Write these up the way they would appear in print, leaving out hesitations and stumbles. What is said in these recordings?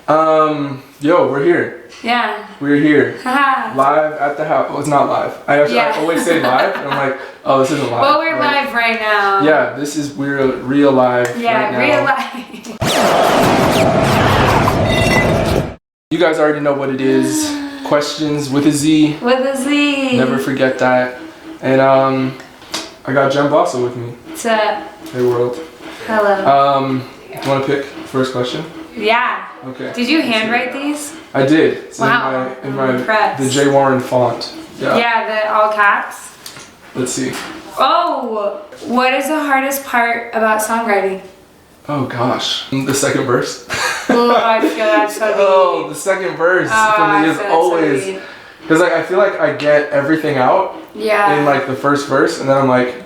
Yo, we're here. Yeah. We're here. Haha. Live at the house. Well, it's not live. I always say live, and I'm like, oh, this isn't live. Well, we're live right now. Yeah, this is real live. Yeah, right now. real live. You guys already know what it is. Questions with a Z. With a Z. Never forget that. And I got Jen Bossa with me. What's up? Hey world. Hello. Do you want to pick first question? Yeah. Okay. Did you handwrite these? I did. It's Wow. in I'm my impressed. the J. Warren font. Yeah. Yeah, the all caps. Let's see. Oh, what is the hardest part about songwriting? Oh gosh. The second verse. Oh, I feel that's so deep. Oh, the second verse for me is always because I feel like I get everything out Yeah. in like the first verse, and then I'm like,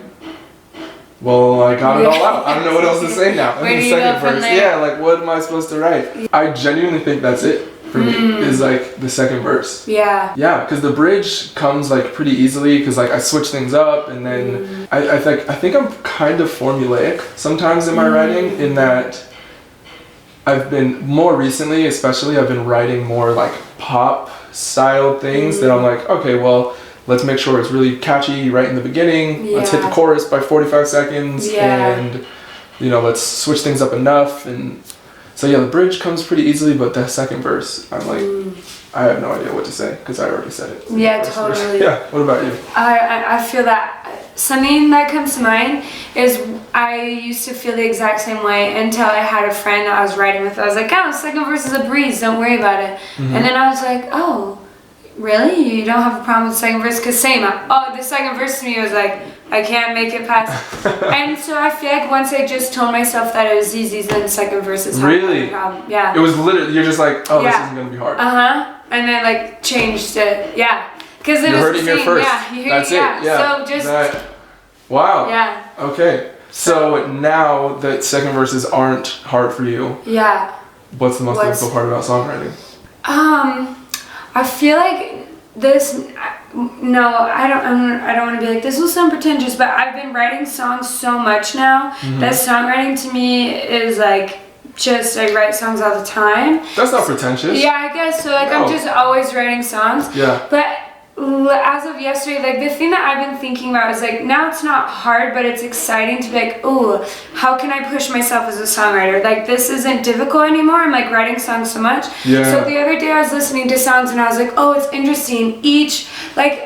well, I got it all out. I don't know what else to say now. Where In do the you second go from verse, there? yeah, like what am I supposed to write? I genuinely think that's it for me. Is like the second verse. Yeah. Yeah, because the bridge comes like pretty easily because like I switch things up, and then I think I'm kind of formulaic sometimes in my writing, in that I've been more recently, especially I've been writing more like pop style things that I'm like, okay, well, let's make sure it's really catchy right in the beginning. Let's hit the Yeah. chorus by 45 seconds, Yeah. and let's switch things up enough. And so yeah, the bridge comes pretty easily, but the second verse, I'm like, I have no idea what to say because I already said it. Yeah, First verse. totally. Yeah. What about you? I feel that something that comes to mind is I used to feel the exact same way until I had a friend that I was writing with. I was like, oh, second verse is a breeze, don't worry about it. And then I was like, oh, really? You don't have a problem with the second verse? Because the second verse to me was like, I can't make it past. And so I feel like once I just told myself that it was easy, then the second verse is Really? no problem. Yeah. It was literally, you're just like, oh, this Yeah. isn't gonna be hard. And then like changed it. Yeah. Because it You was heard the it here same. first. Yeah. You heard That's it. Yeah. So just Wow. yeah. Okay. So now that second verses aren't hard for you, Yeah. what's the most difficult part about songwriting? I feel like this. No, I don't want to be like this. Will sound pretentious, but I've been writing songs so much now that songwriting to me is like just I write songs all the time. That's not pretentious. Yeah, I guess so. Like No. I'm just always writing songs. Yeah. But as of yesterday, like the thing that I've been thinking about is like now it's not hard, but it's exciting to be like, oh, how can I push myself as a songwriter? Like this isn't difficult anymore. I'm like writing songs so much. Yeah. So the other day I was listening to songs and I was like, oh, it's interesting.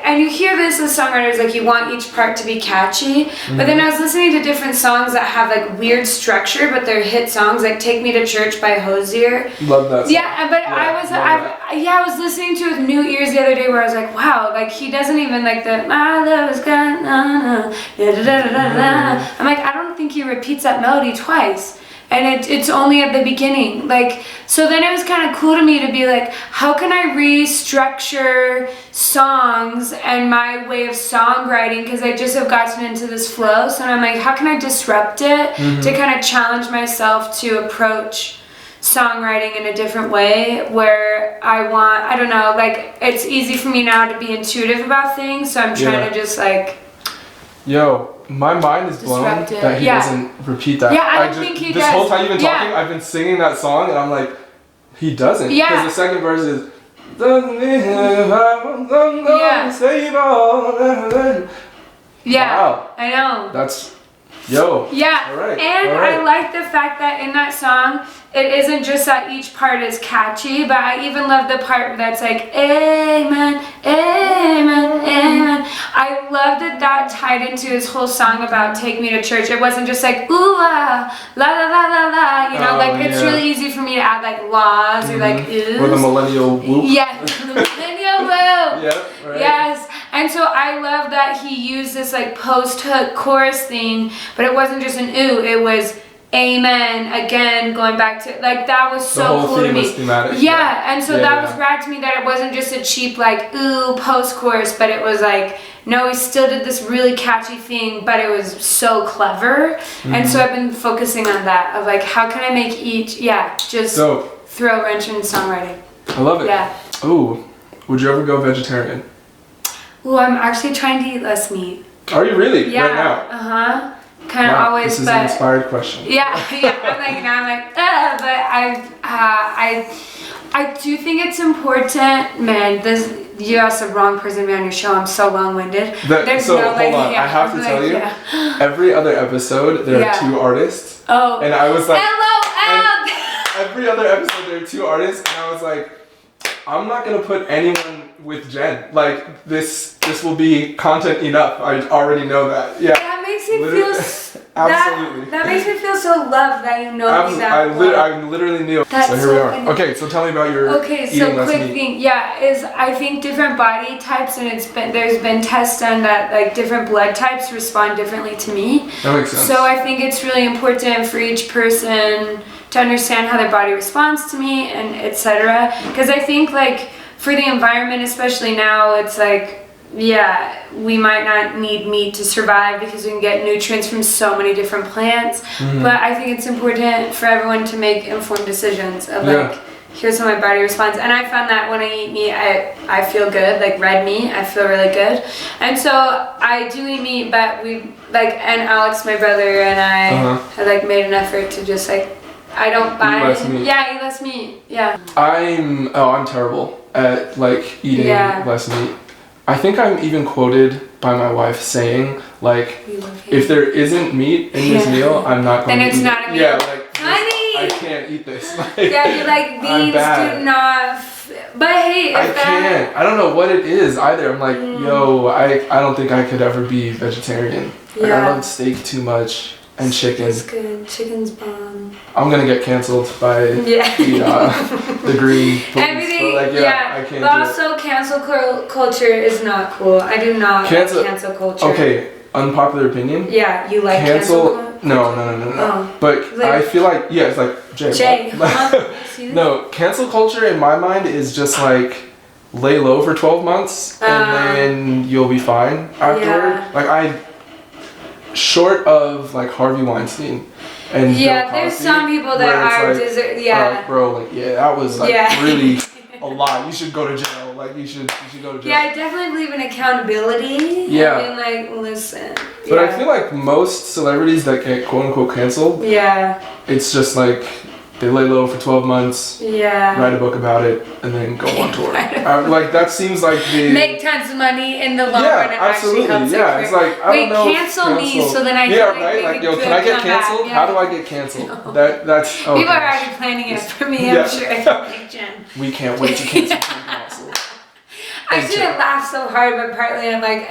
And you hear this as songwriters, like you want each part to be catchy. But then I was listening to different songs that have like weird structure, but they're hit songs, like Take Me to Church by Hosier. Love that song. Yeah, but I was listening to it with new ears the other day where I was like, wow, like he doesn't even like the my love is gone, I'm like, I don't think he repeats that melody twice. And it's only at the beginning. Like, so then it was kind of cool to me to be like, how can I restructure songs and my way of songwriting? Because I just have gotten into this flow. So I'm like, how can I disrupt it to kind of challenge myself to approach songwriting in a different way where I don't know, like it's easy for me now to be intuitive about things. So I'm trying to just like... Yo, my mind is blown Disrupt it. that he doesn't repeat that. Yeah, I don't think he this does. whole time you've been Yeah. talking, I've been singing that song, and I'm like, he doesn't. Yeah. Because the second verse is. Yeah, Wow. I know. That's. Yo. Yeah, All right. and All right. I like the fact that in that song, it isn't just that each part is catchy, but I even love the part that's like, amen, amen, amen. I love that tied into his whole song about Take Me to Church. It wasn't just like, ooh, ah, la, la, la, la, la, it's really easy for me to add like laws or like oohs. Or the millennial whoop. Yeah, the millennial whoop. Yeah, right. Yes, and so I love that he used this like post-hook chorus thing, but it wasn't just an ooh, it was amen again, going back to like that was so the whole cool theme to me. was thematic. Yeah, and so Yeah, that yeah. was rad to me that it wasn't just a cheap like ooh post-chorus, but it was like no, he still did this really catchy thing, but it was so clever. And so I've been focusing on that of like how can I make each just throw a wrench in songwriting. I love it. Yeah. Ooh, would you ever go vegetarian? Ooh, I'm actually trying to eat less meat. Are you really? Yeah. Right now? kind of Wow, always, this is but an inspired question. yeah, I'm like, but I do think it's important, man. You asked the wrong person to be on your show. I'm so long-winded. So hold on, I have to tell you, every other episode there are 2 artists. Oh. And I was like, LOL. every other episode there are 2 artists, and I was like, I'm not gonna put anyone with Jen. Like this will be content enough. I already know that. Yeah. That makes me feel absolutely. That makes me feel so loved that you know me that well. I literally knew. That's so here we so are. funny. Okay, so tell me about your eating less quick meat. thing, is I think different body types, and there's been tests done that like different blood types respond differently to me. That makes sense. So I think it's really important for each person to understand how their body responds to me and etc. Because I think like for the environment, especially now, it's like, we might not need meat to survive because we can get nutrients from so many different plants. But I think it's important for everyone to make informed decisions of like, here's how my body responds. And I found that when I eat meat, I feel good, like red meat, I feel really good. And so I do eat meat, but and Alex, my brother, and I have like made an effort to just like, I don't buy eat less meat. Yeah, eat less meat. Yeah. I'm terrible at like eating less meat. I think I'm even quoted by my wife saying like, if there isn't meat in this meal, I'm not going to eat it. Then it's not a meal. Yeah, like honey! I can't eat this. Like, you're like, these do not. But hey, I can't. I don't know what it is either. I'm like, yo, I don't think I could ever be vegetarian. Like, I love steak too much. And chicken. It's good. Chicken's bomb. I'm gonna get canceled by the green police. Everything, but like, I can't. But also, cancel culture is not cool. I do not like cancel culture. Okay, unpopular opinion. Yeah, you like cancel culture? No. Oh. But like, I feel like it's like Jay. No, cancel culture in my mind is just like lay low for 12 months and then you'll be fine afterward. Like short of like Harvey Weinstein and Bill Cosby, there's some people that are like, bro, like that was like really a lot. You should go to jail. Like you should go to jail. Yeah, I definitely believe in accountability. Yeah. I mean, like, listen. But I feel like most celebrities that get quote unquote canceled, it's just like they lay low for 12 months, write a book about it, and then go on tour. Like that seems like the make tons of money in the long run. And absolutely. It's like I don't know. Cancel me so then I right. Like, yo, can I get canceled? How do I get canceled? No. That's people are already planning it for me. I'm sure. Jen. We can't wait to cancel Cancel. I shouldn't laugh so hard, but partly I'm like,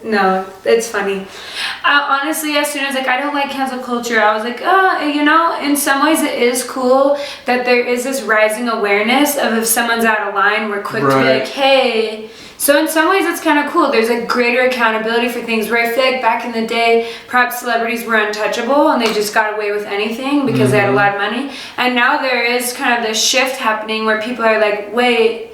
no, it's funny. Honestly, as soon as like I don't like cancel culture, I was like, in some ways it is cool that there is this rising awareness of if someone's out of line, we're quick to be like, hey. So in some ways it's kind of cool. There's a greater accountability for things where I feel like back in the day, perhaps celebrities were untouchable and they just got away with anything because they had a lot of money. And now there is kind of this shift happening where people are like, wait,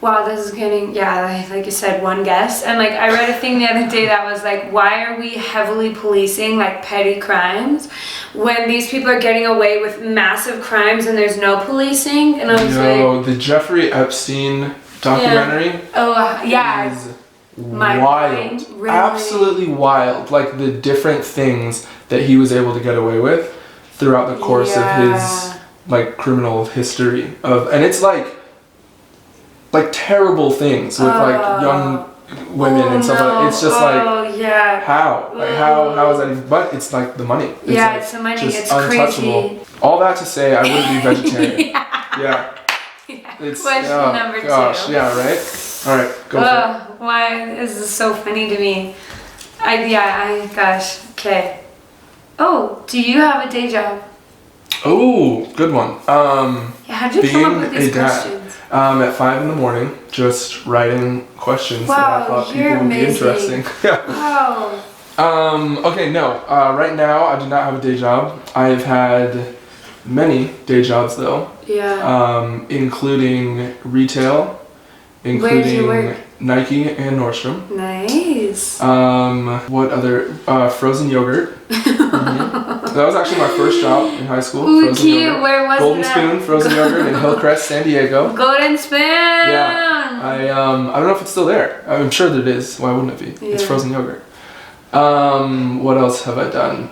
wow, this is getting, like you said, one guess. And like I read a thing the other day that was like, why are we heavily policing like petty crimes when these people are getting away with massive crimes and there's no policing? And I was like, the Jeffrey Epstein documentary is wild. Really? Absolutely wild. Like the different things that he was able to get away with throughout the course of his like criminal history and it's like terrible things with like young women and stuff like that. It's just how? Like how is that even, but it's like the money. It's it's the money. It's untouchable. Crazy. All that to say, I wouldn't be vegetarian. It's question number 2. Yeah, right? All right, go for it. Why is this so funny to me? Okay. Oh, do you have a day job? Oh, good one. How'd you come up with these questions? At 5 a.m, just writing questions that I thought people would be interesting. Wow. Okay, no. Right now, I do not have a day job. I've had many day jobs though. Yeah. Including retail, including Nike and Nordstrom. Nice. What other? Frozen yogurt. That was actually my first job in high school. Ooh, frozen cute. Yogurt. Where was Golden that? Spoon Frozen Yogurt in Hillcrest, San Diego. Golden Spoon. Yeah. I don't know if it's still there. I'm sure that it is. Why wouldn't it be? It's frozen yogurt. What else have I done?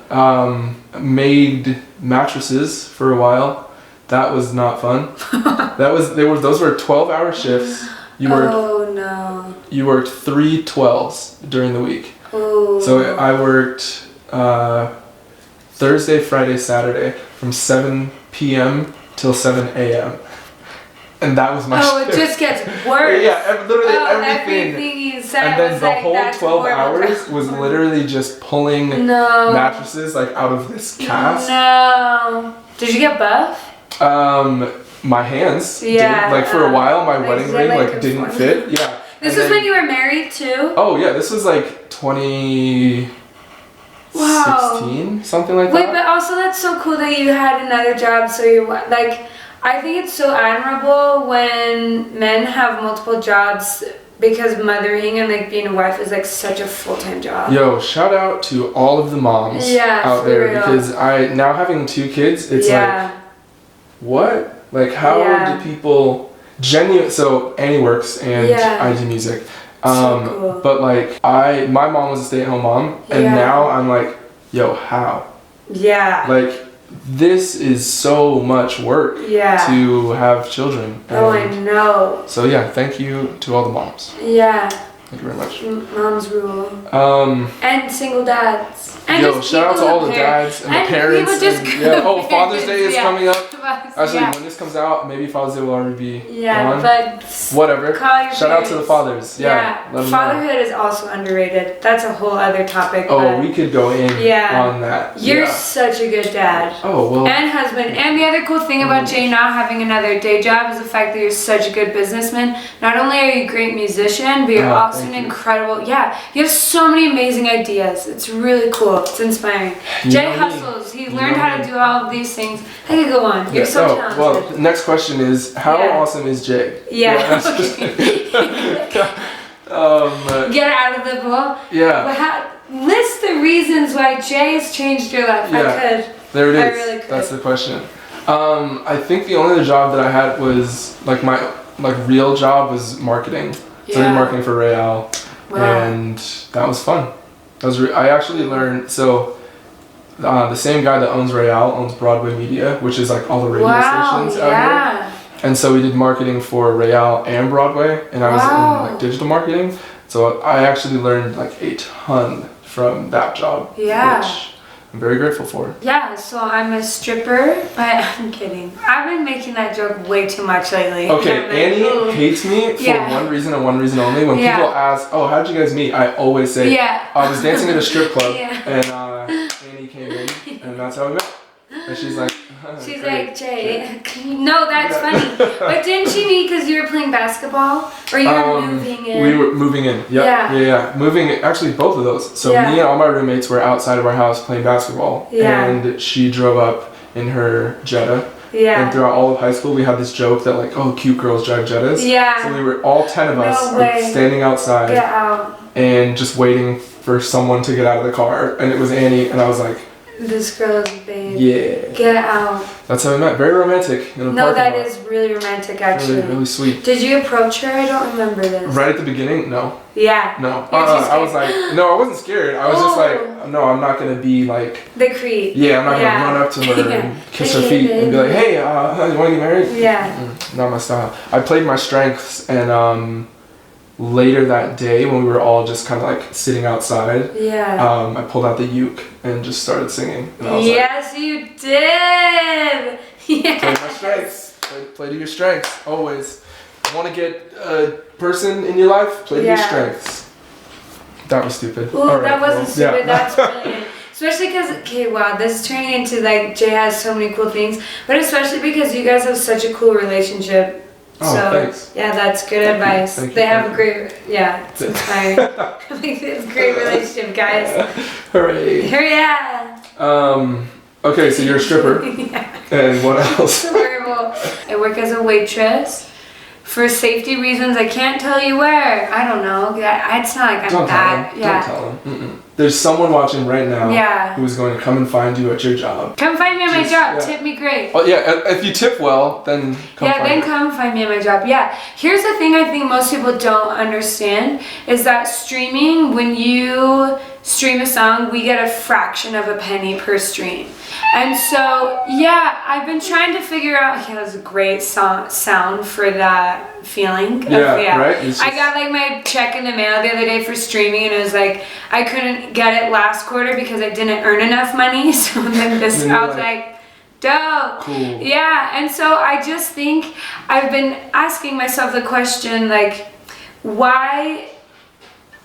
Made mattresses for a while. That was not fun. Those were 12-hour shifts. Oh no. You worked 3 12s during the week. Oh. So I worked Thursday, Friday, Saturday from 7 p.m. till 7 a.m. And that was my shift. It just gets worse. Yeah, literally everything you said. And then was the like, whole that's 12 horrible. hours was literally just pulling mattresses like out of this cast. No. Did you get buff? My hands. Yeah. Did. Like for a while, my wedding ring like didn't fit. Yeah. This was when you were married too? Oh yeah, this was like 2016, something like that. Wait, but also that's so cool that you had another job. So you like, I think it's so admirable when men have multiple jobs because mothering and like being a wife is like such a full-time job. Yo, shout out to all of the moms out there because now having 2 kids, it's like, what? Like how do people so Annie works and I do music. So cool. But like my mom was a stay-at-home mom and now I'm like, yo, how? Yeah. Like this is so much work to have children. Oh, I know. So yeah, thank you to all the moms. Yeah. Thank you very much. Moms rule. And single dads. And yo, shout out to all the dads and the parents. Father's Day is coming up. Actually, when this comes out, maybe Father's Day will already be gone. But whatever. Shout out to the fathers. Fatherhood is also underrated. That's a whole other topic. Oh, we could go in on that. You're such a good dad. Oh, well. And husband. And the other cool thing about Jay not having another day job is the fact that you're such a good businessman. Not only are you a great musician, but you're also an incredible, you have so many amazing ideas. It's really cool. It's inspiring. Jay hustles. He learned how to do all of these things. I could go on. You're so talented. Well, the next question is, how awesome is Jay? Get out of the pool. Yeah. But list the reasons why Jay has changed your life. I could. There it is. I really could. That's the question. I think the only other job that I had was like my real job was marketing. So I did marketing for Real, and that was fun. I actually learned, so the same guy that owns Real owns Broadway Media, which is like all the radio stations out here. And so we did marketing for Real and Broadway, and I was in like digital marketing. So I actually learned like a ton from that job, which I'm very grateful for. Yeah, so I'm a stripper, but I'm kidding. I've been making that joke way too much lately. Okay, Annie hates me for one reason and one reason only. When people ask, oh, how'd you guys meet? I always say, I was dancing at a strip club, and Annie came in, and that's how we met. And she's like, she's like, Jay, no, that's funny. But didn't she meet because you were playing basketball? Or you were moving in? We were moving in, yeah. Moving, actually both of those. So me and all my roommates were outside of our house playing basketball. And she drove up in her Jetta. And throughout all of high school, we had this joke that like, oh, cute girls drive Jettas. So we were, all 10 of us, standing outside. And just waiting for someone to get out of the car. And it was Annie, and I was like, this girl is a babe. Yeah. Get out. That's how we met. Very romantic. No, that is really romantic, actually. Really, really sweet. Did you approach her? I don't remember this. Right at the beginning? No. Yeah. No. I was like, no, I wasn't scared. I was just like, no, I'm not going to be like... the creep. Yeah, I'm not going to run up to her and kiss her feet and be like, hey, you want to get married? Yeah. Not my style. I played my strengths, and later that day when we were all just kind of like sitting outside, I pulled out the uke and just started singing. And I was yes, you did. Yes. Play my strengths. Play to your strengths always. Want to get a person in your life? Play to your strengths. That was stupid. Ooh, that wasn't stupid. That's brilliant. Especially because, this is turning into like Jay has so many cool things, but especially because you guys have such a cool relationship. Oh, so, thanks. Yeah, that's good advice. They have a great, it's inspiring. It's a great relationship, guys. Hooray. Okay, so you're a stripper. And what else? Horrible. I work as a waitress. For safety reasons, I can't tell you where. I don't know. It's not like I'm that. Don't tell them. There's someone watching right now who is going to come and find you at your job. Come find me at my job. Tip me great. Oh, yeah, if you tip well, then come find me. Come find me at my job. Yeah. Here's the thing I think most people don't understand is that streaming, when you stream a song, we get a fraction of a penny per stream. And so, yeah, I've been trying to figure out, that was a great sound for that feeling. Right? I got like my check in the mail the other day for streaming, and it was like, I couldn't get it last quarter because I didn't earn enough money. So then I was like, dope. Cool. Yeah, and so I just think I've been asking myself the question, like, why?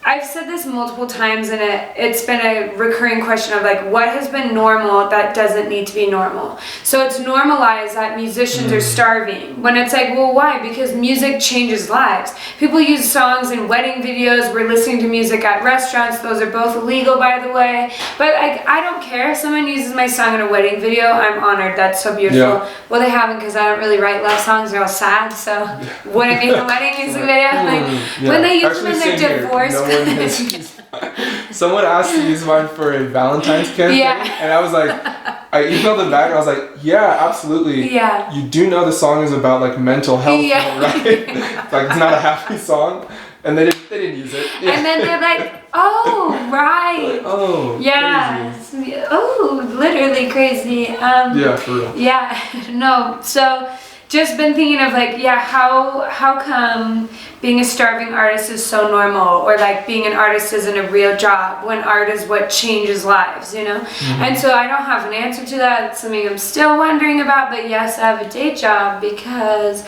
I've said this multiple times, and it's been a recurring question of like, what has been normal that doesn't need to be normal? So it's normalized that musicians are starving, when it's like, well, why? Because music changes lives. People use songs in wedding videos. We're listening to music at restaurants. Those are both illegal, by the way. But I don't care if someone uses my song in a wedding video. I'm honored. That's so beautiful. Yeah. Well, they haven't, because I don't really write love songs. They're all sad, so wouldn't make a wedding music video. Like, when they use them in their divorce. Someone asked to use mine for a Valentine's campaign, and I was like, I emailed them back and I was like, yeah, absolutely. Yeah. You do know the song is about like mental health, right? It's like, it's not a happy song, and they didn't use it. And then they're like, oh, right. Oh, yeah. crazy. Oh, literally crazy. Yeah, for real. Yeah, no. So just been thinking of like, how come being a starving artist is so normal, or like being an artist isn't a real job when art is what changes lives, you know? And so I don't have an answer to that. It's something I'm still wondering about, but yes, I have a day job, because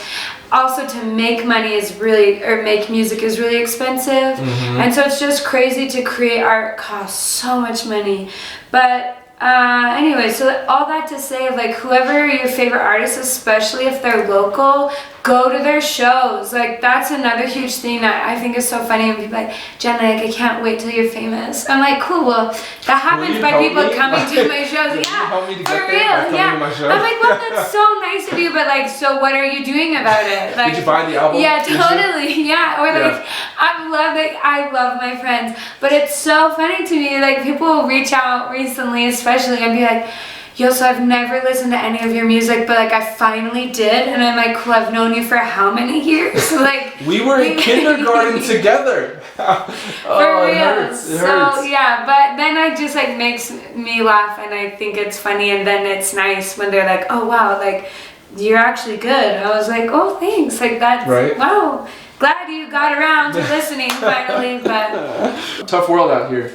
also to make money is really, or make music is really expensive. And so it's just crazy to create art, costs so much money. But anyway, so all that to say, like, whoever your favorite artist, especially if they're local, go to their shows. Like, that's another huge thing that I think is so funny when people are like, Jen, like, I can't wait till you're famous. I'm like, cool, well, that happens by people coming to my shows. Yeah, for real, yeah. I'm like, well, that's so nice of you, but like, so what are you doing about it? Like, did you buy the album? Yeah, totally, yeah. Or like, I love my friends, but it's so funny to me, like, people will reach out recently, especially, and be like, yo, so I've never listened to any of your music, but like I finally did, and I'm like, cool, I've known you for how many years? Like, we were in kindergarten together. For real. It hurts. So yeah, but then it just like makes me laugh, and I think it's funny, and then it's nice when they're like, oh wow, like you're actually good. I was like, oh thanks, like that's right. Wow, glad you got around to listening finally, but tough world out here.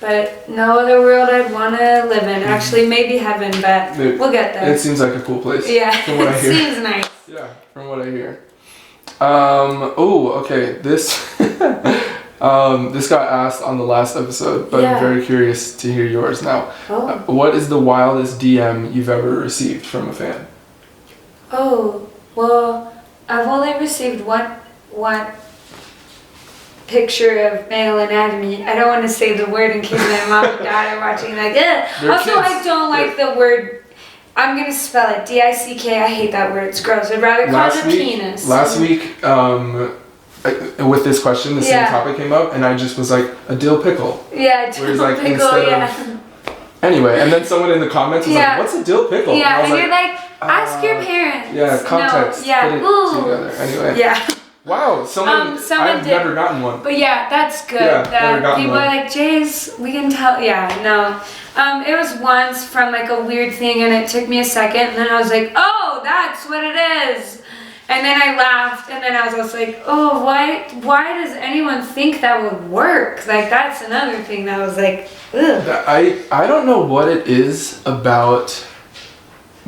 But no other world I'd want to live in. Actually, maybe heaven, but we'll get there. It seems like a cool place. Yeah, from what I hear. It seems nice. Yeah, from what I hear. Okay. This this got asked on the last episode, but I'm very curious to hear yours now. Oh. What is the wildest DM you've ever received from a fan? Oh, well, I've only received one picture of male anatomy. I don't want to say the word in case my mom and dad are watching, like, ugh. Also, kids. I don't like the word, I'm going to spell it, D-I-C-K. I hate that word. It's gross. I'd rather call it a penis. Last week, with this question, the same topic came up, and I just was like, a dill pickle. Yeah, dill pickle, Anyway, and then someone in the comments was like, what's a dill pickle? Yeah, and you're like, ask your parents. Yeah, context. No, put it together. Anyway. Yeah. Wow, someone I've never gotten one. But yeah, that's good. Yeah, never gotten people one. are like, Jays, we can tell. Yeah, no. It was once from like a weird thing, and it took me a second, and then I was like, oh, that's what it is. And then I laughed, and then I was also like, oh, why does anyone think that would work? Like, that's another thing that was like, ugh. I don't know what it is about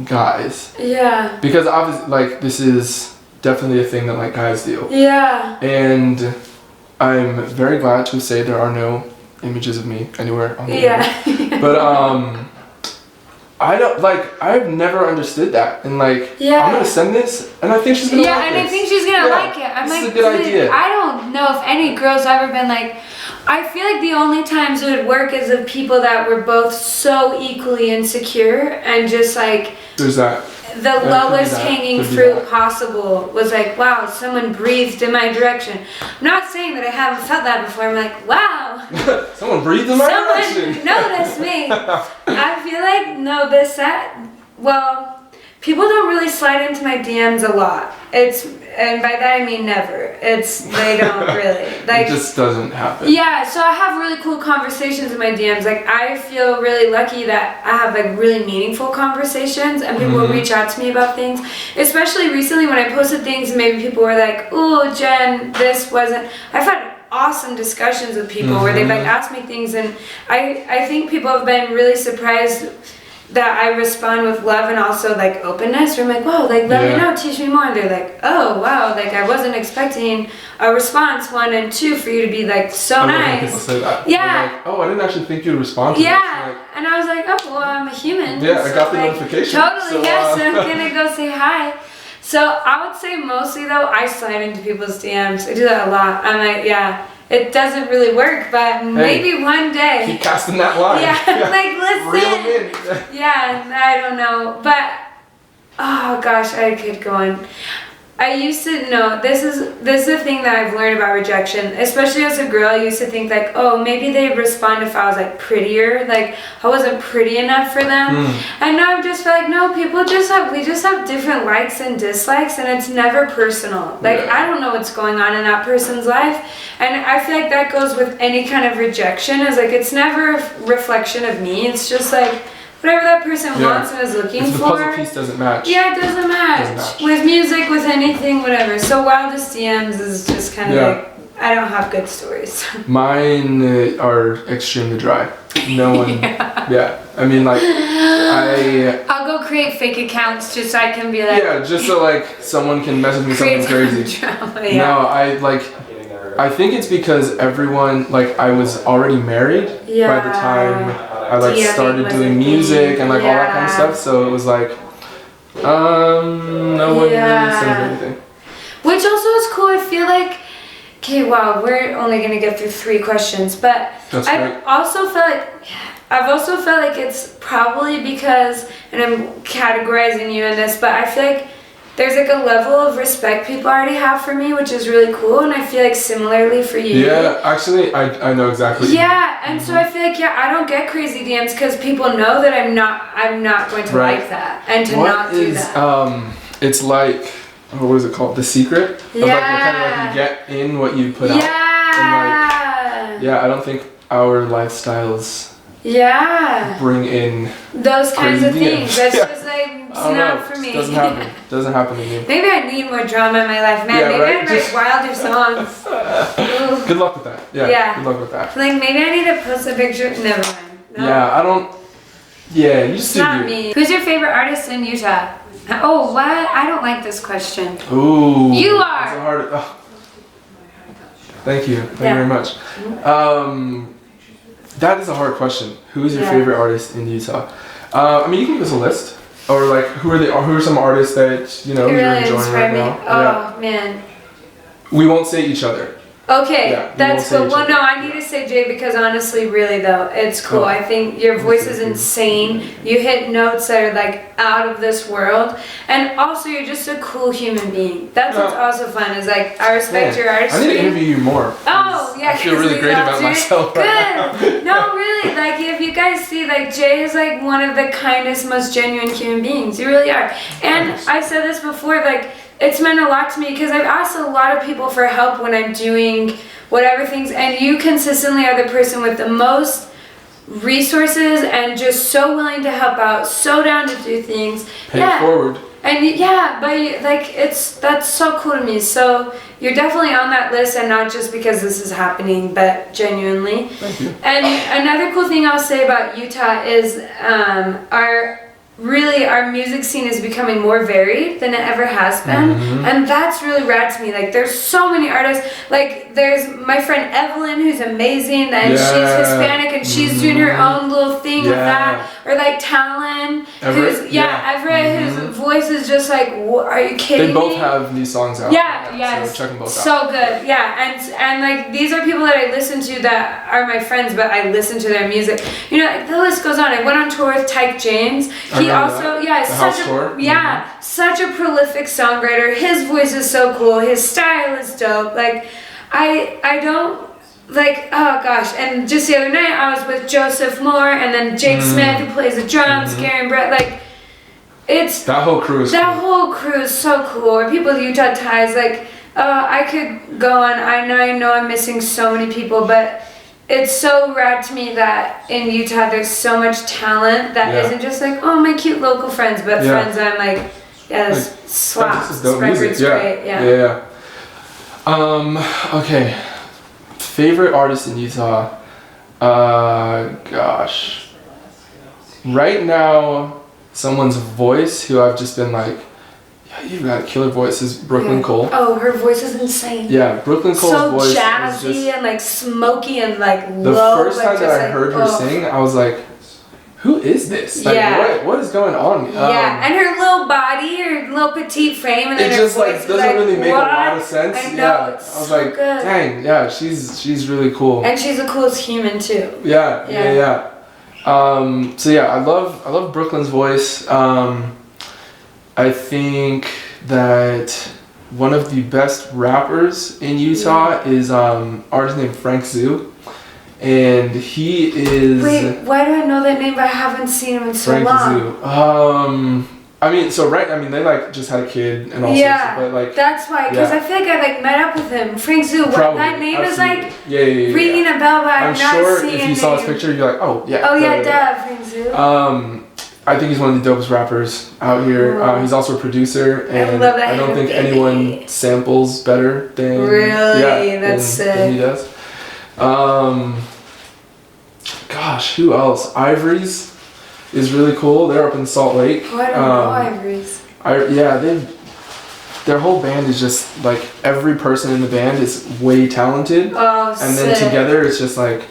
guys. Yeah. Because obviously, like, this is definitely a thing that like guys do. Yeah. And I'm very glad to say there are no images of me anywhere on the internet. But I don't like. I've never understood that, and like, I'm gonna send this, and I think she's gonna. Yeah, like and this. I think she's gonna like it. I'm this like, is a good idea. I don't know if any girl's ever been like. I feel like the only times it would work is of people that were both so equally insecure and just like. There's that. The lowest hanging fruit possible was like, wow, someone breathed in my direction. I'm not saying that I haven't felt that before. I'm like, wow. Someone breathed in my direction. Someone noticed me. I feel like, well, people don't really slide into my DMs a lot. And by that I mean never. They don't really. Like, it just doesn't happen. Yeah, so I have really cool conversations in my DMs. Like, I feel really lucky that I have like really meaningful conversations and people will reach out to me about things. Especially recently when I posted things and maybe people were like, "Oh, Jen, this wasn't." I've had awesome discussions with people where they've like asked me things, and I think people have been really surprised that I respond with love and also like openness. Where I'm like, "Whoa, like let me know, teach me more." And they're like, "Oh, wow, like I wasn't expecting a response 1 and 2 for you to be like so nice." People say that. Yeah. They're like, oh, I didn't actually think you'd respond to this. Yeah, Like, and I was like, "Oh, well, I'm a human." yeah, I got the like, notification. Totally, so, yes. I'm gonna go say hi. So I would say mostly though, I slide into people's DMs. I do that a lot. I'm like, yeah. It doesn't really work, but maybe one day. Keep casting that line. Yeah, like listen. Reel 'em in. Yeah, I don't know, but oh gosh, I could go on. I used to know this is the thing that I've learned about rejection, especially as a girl. I used to think like, oh, maybe they'd respond if I was like prettier, like I wasn't pretty enough for them. And now I've just felt like no, we just have different likes and dislikes, and it's never personal. Like I don't know what's going on in that person's life, and I feel like that goes with any kind of rejection. Is like it's never a reflection of me. It's just like whatever that person wants and is looking if the for. puzzle piece doesn't match. Yeah, it doesn't match. With music, with anything, whatever. So Wildest DMs is just kind of like, I don't have good stories. Mine are extremely dry. No one. I mean, like, I'll go create fake accounts just so I can be like. Yeah, just so like someone can message me something crazy. Drama, No, I think it's because everyone, like, I was already married by the time I like started doing music and like all that kind of stuff. So it was like, no one really said anything. Which also is cool. I feel like, okay, wow, we're only gonna get through 3 questions, but I've also felt like it's probably because, and I'm categorizing you in this, but I feel like there's like a level of respect people already have for me, which is really cool, and I feel like similarly for you. Yeah, actually, I know exactly. Yeah, and so I feel like I don't get crazy DMs because people know that I'm not going to like that and to not do that. It's like, what is it called? The secret. Of like kind of like you get in what you put out. And like, I don't think our lifestyles bring in those kinds of crazy things. That's just like it's not for me. Doesn't happen. Doesn't happen to me. Maybe I need more drama in my life, man. Maybe I'd write wilder songs. Good luck with that. Yeah. Good luck with that. Like maybe I need to post a picture. Never mind. No. Yeah, I don't. Yeah, you It's not me. Who's your favorite artist in Utah? Oh, what? I don't like this question. Ooh. You are. That's a hard. Thank you. Thank you very much. That is a hard question. Who is your favorite artist in Utah? I mean, you can give us a list, or like who are some artists that you're really enjoying right now? Oh man. We won't say each other. Okay, that's cool. cool. Well, no, I need to say Jay because honestly, really though, it's cool. I think your voice is insane. You hit notes that are like out of this world, and also you're just a cool human being. That's what's also fun. Is like I respect your artistry. I need to interview you more. Oh yeah, I feel really great about myself Good. right now. No, really. Like if you guys see, like Jay is like one of the kindest, most genuine human beings. You really are. And I've said this before, like. It's meant a lot to me because I've asked a lot of people for help when I'm doing whatever things, and you consistently are the person with the most resources and just so willing to help out, so down to do things. Pay it forward. And but like that's so cool to me. So you're definitely on that list, and not just because this is happening, but genuinely. Thank you. And another cool thing I'll say about Utah is our music scene is becoming more varied than it ever has been, and that's really rad to me. Like there's so many artists, like there's my friend Evelyn who's amazing, and she's Hispanic and she's doing her own little thing with that, or like Talon who's Everett whose voice is just like, are you kidding me? They both have new songs out. So check them both out. So good. And like these are people that I listen to that are my friends, but I listen to their music. Like, the list goes on. I went on tour with Tyke James. He also such a prolific songwriter. His voice is so cool. His style is dope. Like I don't like, oh gosh. And just the other night I was with Joseph Moore and then Jake Smith who plays the drums, Garen Brett. Like it's That whole crew is that cool. whole crew is so cool. Or people with Utah ties, like I could go on. I know I'm missing so many people, but it's so rad to me that in Utah there's so much talent that Yeah. isn't just like, oh, my cute local friends, but Yeah. friends I'm like, yeah, this Like, slaps. This is This dope music. record's Yeah. great. Yeah. Okay. Favorite artist in Utah? Gosh. Right now, someone's voice who I've just been like, yeah, you've got a killer voice, is Brooklyn Yeah. Cole. Oh, her voice is insane. Yeah, Brooklyn Cole's So voice jazzy is just... and like smoky and like The low. first but time that just, I like, heard her oh. sing, I was like, who is this? Like, Yeah. what is going on? Yeah, and her little body, her little petite frame, and then It her just voice like is doesn't like, really make what? a lot of sense. I know, Yeah, it's I was so like, good. dang, yeah, she's really cool. And she's the coolest human too. Yeah. So yeah, I love Brooklyn's voice. I think that one of the best rappers in Utah is artist named Frank Zoo, and he is Wait, why do I know that name but I haven't seen him in so Frank long? Zoo. They like just had a kid and all Yeah, sorts of, but like that's why, because yeah. I feel like I like met up with him. Frank Zoo, probably, that name absolutely. is like yeah. ringing a bell, but I'm I'm not sure seeing if you a saw his name. picture, you're like, oh yeah. Oh yeah, duh. Frank Zoo. I think he's one of the dopest rappers out here. Wow. He's also a producer, and love that I don't think baby. anyone samples better than Really? That's than he does. Gosh, who else? Ivory's is really cool. They're up in Salt Lake. Oh, I don't know Ivory's. Their whole band is just like every person in the band is way talented, Oh, and sick. then together it's just like.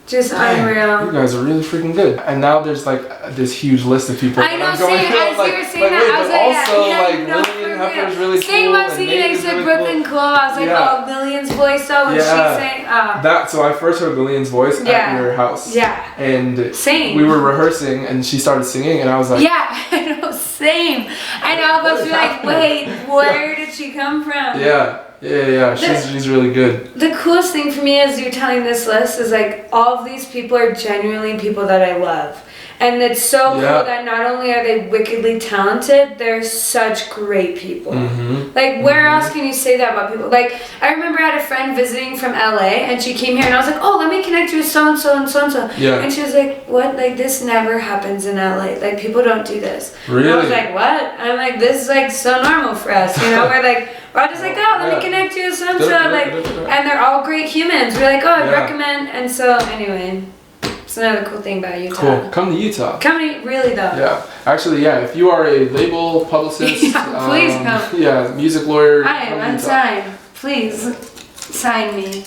Just Dang, unreal. you guys are really freaking good. And now there's like this huge list of people. I that know, I'm going same, through. as Like, you were saying like, that, wait, I was but like, also yeah, like no, Lillian for Heffer is real. really Same, cool. I was thinking Nate like is said really Brooklyn Cool. I was like, Yeah. oh, Lillian's voice though, when Yeah. she's saying, So I first heard Lillian's voice Yeah. at your house. yeah, And same. we were rehearsing and she started singing and I was like, Yeah, I know, same. And all of What us is were like, happening? wait, where did she come from? yeah. She's really good. The coolest thing for me as you're telling this list is like all of these people are genuinely people that I love. And it's so Yeah. cool that not only are they wickedly talented, they're such great people. Mm-hmm. Like, where else can you say that about people? Like, I remember I had a friend visiting from LA, and she came here, and I was like, oh, let me connect you with so-and-so and so-and-so. Yeah. And she was like, what? Like, this never happens in LA. Like, people don't do this. Really? And I was like, what? And I'm like, this is, like, so normal for us, you know? We're just like, oh, let Yeah. me connect you with so-and-so. Yeah. And they're all great humans. We're like, oh, I'd Yeah. recommend. And so, anyway, it's another cool thing about Utah. Cool. Come to Utah. Comedy, really, though. Yeah. Actually, yeah, if you are a label publicist, Yeah, please come. Yeah, music lawyer. I come am to Utah. unsigned. Please sign me.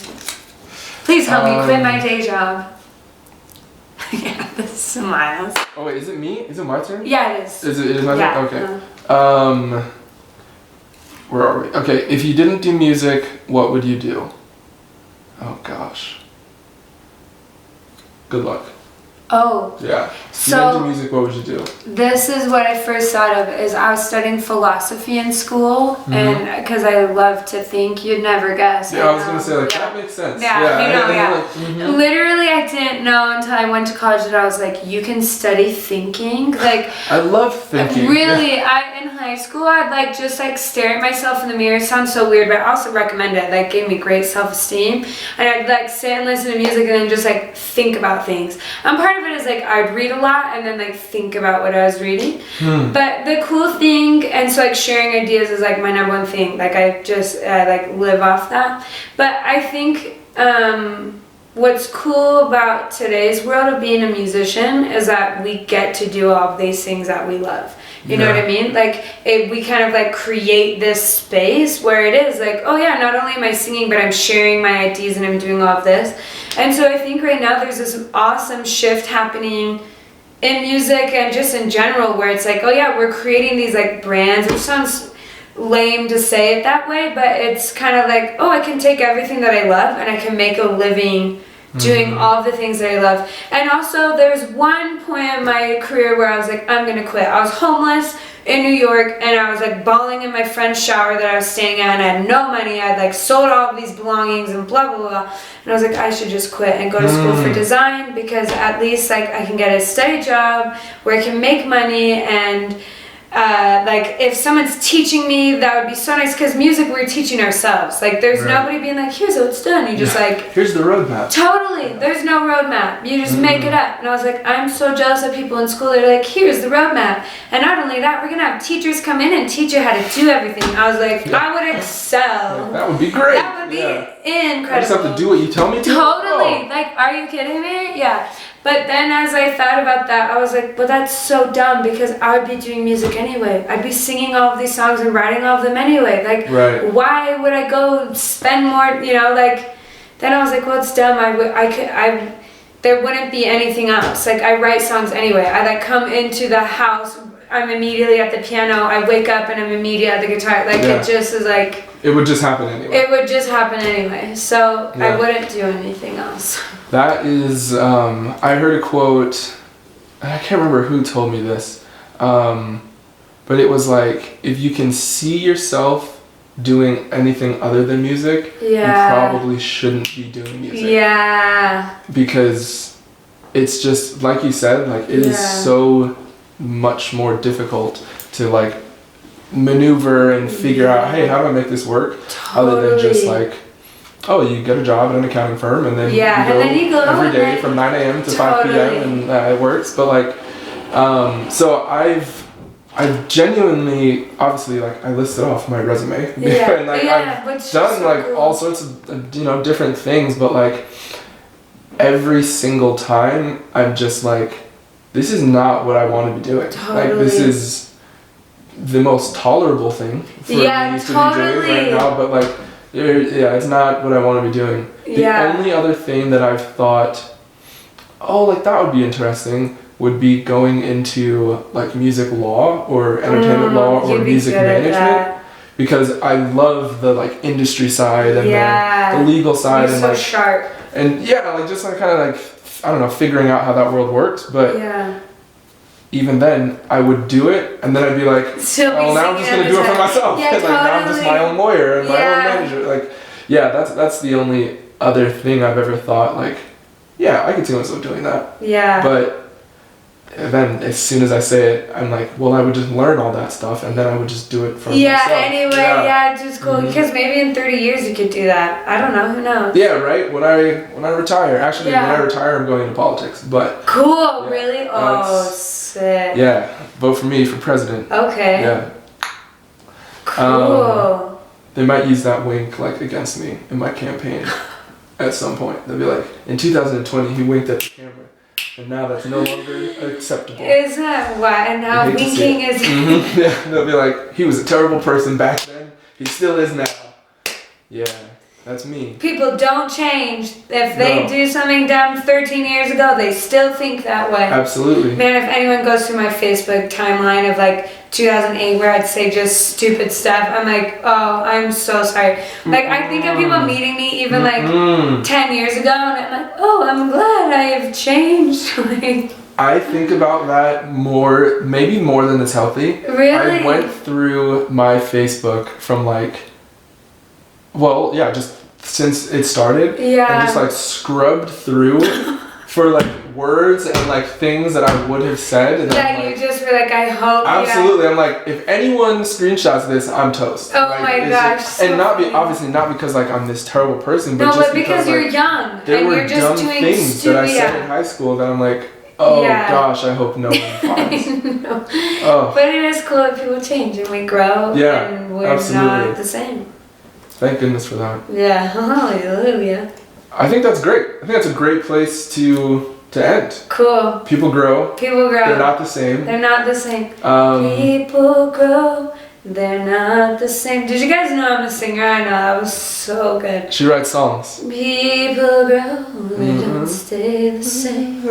Please help me quit my day job. Yeah, the smiles. Oh wait, is it me? Is it my turn? Yeah, it is. Is it my Yeah, turn? Okay. Where are we? Okay, if you didn't do music, what would you do? Oh gosh. Good luck. Oh, Yeah. If you So- didn't do music, what would you do? this is what I first thought of is I was studying philosophy in school, Mm-hmm. and because I love to think, you'd never guess. Yeah, I was gonna know. say like Yeah. that makes sense. Yeah, you know, yeah. Mhm. Literally, I didn't know until I went to college that I was like, you can study thinking. Like, I love thinking. really, in high school, I'd like just like stare at myself in the mirror. It sounds so weird, but I also recommend it. Like, gave me great self-esteem. And I'd like sit and listen to music and then just like think about things. And part of it is like I'd read a lot and then like think about what I was reading. But the cool thing, and so like sharing ideas is like my number one thing. Like I like live off that. But I think what's cool about today's world of being a musician is that we get to do all of these things that we love. You know Yeah. what I mean? Like we kind of like create this space where it is like, oh yeah, not only am I singing, but I'm sharing my ideas and I'm doing all of this. And so I think right now there's this awesome shift happening in music and just in general where it's like, oh yeah, we're creating these like brands. It sounds lame to say it that way, but it's kind of like, oh, I can take everything that I love and I can make a living doing all the things that I love. And also there's one point in my career where I was like, I'm gonna quit. I was homeless in New York and I was like bawling in my friend's shower that I was staying at and I had no money. I had like sold all of these belongings and blah blah blah. And I was like, I should just quit and go to school for design because at least like I can get a steady job where I can make money and like if someone's teaching me, that would be so nice, because music we're teaching ourselves. Like there's Right. nobody being like, here's how it's done. You just like, Here's the roadmap. totally, there's no roadmap. You just make it up. And I was like, I'm so jealous of people in school. They're like, here's the roadmap. And not only that, we're gonna have teachers come in and teach you how to do everything. I was like, Yeah. I would excel. That would be great. That would be incredible. I just have to do what you tell me to. Totally. Oh. Like, are you kidding me? Yeah. But then as I thought about that, I was like, but that's so dumb, because I would be doing music anyway. I'd be singing all of these songs and writing all of them anyway. Like, Right. why would I go spend more, like, then I was like, well, it's dumb. There wouldn't be anything else. Like, I write songs anyway. I like come into the house, I'm immediately at the piano. I wake up and I'm immediately at the guitar. Like, Yeah. it just is like, It would just happen anyway. it would just happen anyway. So Yeah. I wouldn't do anything else. That is, I heard a quote, and I can't remember who told me this, but it was like, if you can see yourself doing anything other than music, Yeah. you probably shouldn't be doing music. Yeah. Because it's just, like you said, like it is Yeah. so much more difficult to like maneuver and figure out, hey, how do I make this work? Other than just Totally. like, oh, you get a job at an accounting firm and then Yeah, and then you go every and day then- from 9 a.m. to 5 p.m. Totally. and it works. But like, so I've genuinely, obviously, like I listed off my resume Yeah. and like Yeah, which I've is done so like cool. all sorts of different things, but like every single time I'm just like, this is not what I want to be doing. Like this Totally. is the most tolerable thing for Yeah, me to be doing totally. right now, but like yeah, it's not what I want to be doing. The Yeah. only other thing that I've thought, oh, like that would be interesting, would be going into like music law or entertainment law or You'd be music good at management, that. because I love the like industry side and Yeah. the legal side You're and so like sharp. and yeah, like just like kind of like I don't know, figuring out how that world works. But Yeah. even then, I would do it, and then I'd be like, Still be oh, now I'm just singing gonna do it for every time. myself. Yeah, Like now I'm just my totally. own lawyer and my Yeah. own manager. Like, yeah, that's the only other thing I've ever thought. Like, yeah, I could see myself doing that. Yeah. But then as soon as I say it, I'm like, well, I would just learn all that stuff, and then I would just do it for yeah, myself. anyway, yeah, it's just cool. Mhm. Because maybe in 30 years you could do that. I don't know, who knows? Yeah, right. When I retire, actually, Yeah. when I retire, I'm going into politics. But Cool, Yeah, really? Oh, that's- sick. yeah, vote for me for president. Okay. Yeah. Cool. They might use that wink like against me in my campaign at some point. They'll be like, in 2020 he winked at the camera, and now that's no longer acceptable. Is that why? And now I hate to see winking it. is. Mhm. Yeah, they'll be like, he was a terrible person back then. He still is now. Yeah, that's me. People don't change. If they No. do something dumb 13 years ago, they still think that way. Absolutely. Man, if anyone goes through my Facebook timeline of like 2008 where I'd say just stupid stuff, I'm like, oh, I'm so sorry. Like, I think of people meeting me even like Mm. 10 years ago, and I'm like, oh, I'm glad I have changed. Like, I think about that more, maybe more than is healthy. really? I went through my Facebook from like, well, yeah, just since it started. Yeah. And just like scrubbed through for like words and like things that I would have said. And Yeah, I'm you like, just were like, I hope. absolutely. I'm like, if anyone screenshots this, I'm toast. Oh Like, my it's gosh, just- so and not be funny. obviously not because like I'm this terrible person, but No, just but because you're like, young there and were you're just dumb doing things stupid. that I said in high school that I'm like, oh Yeah. gosh, I hope no one finds. No. Oh, But it is cool that people change and we grow Yeah, and we're absolutely. not the same. thank goodness for that. Yeah, hallelujah. I think that's great. I think that's a great place to end. Cool. People grow. People grow. They're not the same. They're not the same. Um, People grow. They're not the same. Did you guys know I'm a singer? I know, that was so good. she writes songs. People grow. They Mhm. don't stay the same.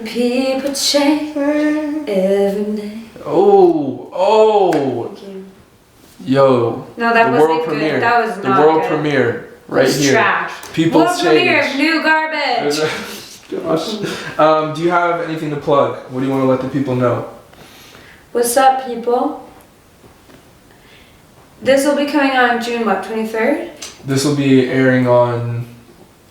People change every day. Oh, Thank you. yo. No, that the wasn't world good. premiere. That was The not world good. premiere. Right It's here. trash. People's World premiere of change. new garbage. Gosh. Do you have anything to plug? What do you want to let the people know? What's up, people? This will be coming on June what, 23rd? This will be airing on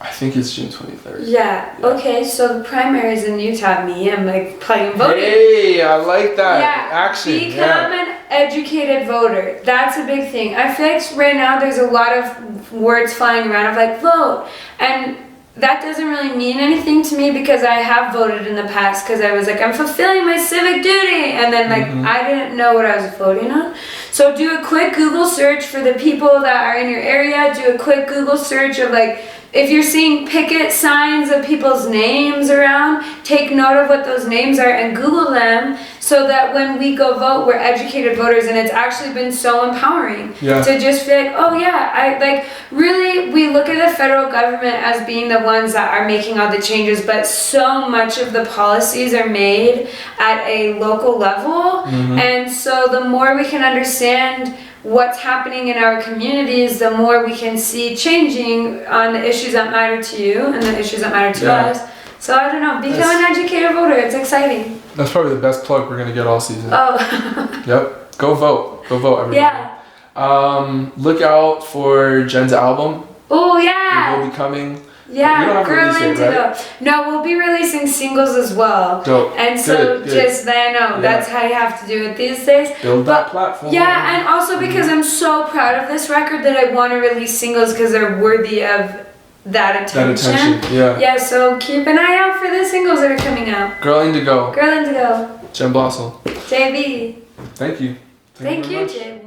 I think it's June 23rd. Yeah. Okay. So the primaries in Utah, me, I'm like playing voting. Hey, I like that. Yeah. Action. Become an educated voter. That's a big thing. I feel like right now there's a lot of words flying around of like vote, and that doesn't really mean anything to me because I have voted in the past because I was like, I'm fulfilling my civic duty, and then like I didn't know what I was voting on. So do a quick Google search for the people that are in your area. Do a quick Google search of like, if you're seeing picket signs of people's names around, take note of what those names are and Google them so that when we go vote, we're educated voters. And it's actually been so empowering to just feel like, oh yeah, I like really, we look at the federal government as being the ones that are making all the changes, but so much of the policies are made at a local level. And so the more we can understand what's happening in our communities, the more we can see changing on the issues that matter to you and the issues that matter to us. So I don't know, become an educated voter. It's exciting. That's probably the best plug we're gonna get all season. Oh. Yep. Go vote. Go vote, everybody. Yeah. Look out for Jen's album. Oh It yeah. will be coming. Yeah, You don't have to Girl release it, Indigo. right? No, we'll be releasing singles as well. Dope. And so Good. just I know that's how you have to do it these days. Build that platform. Yeah, and also because I'm so proud of this record that I want to release singles because they're worthy of that attention. Yeah, so keep an eye out for the singles that are coming out. Girl Indigo. Girl Indigo. Jen Blossel. JB. Thank you. Thank very you, much. Jay.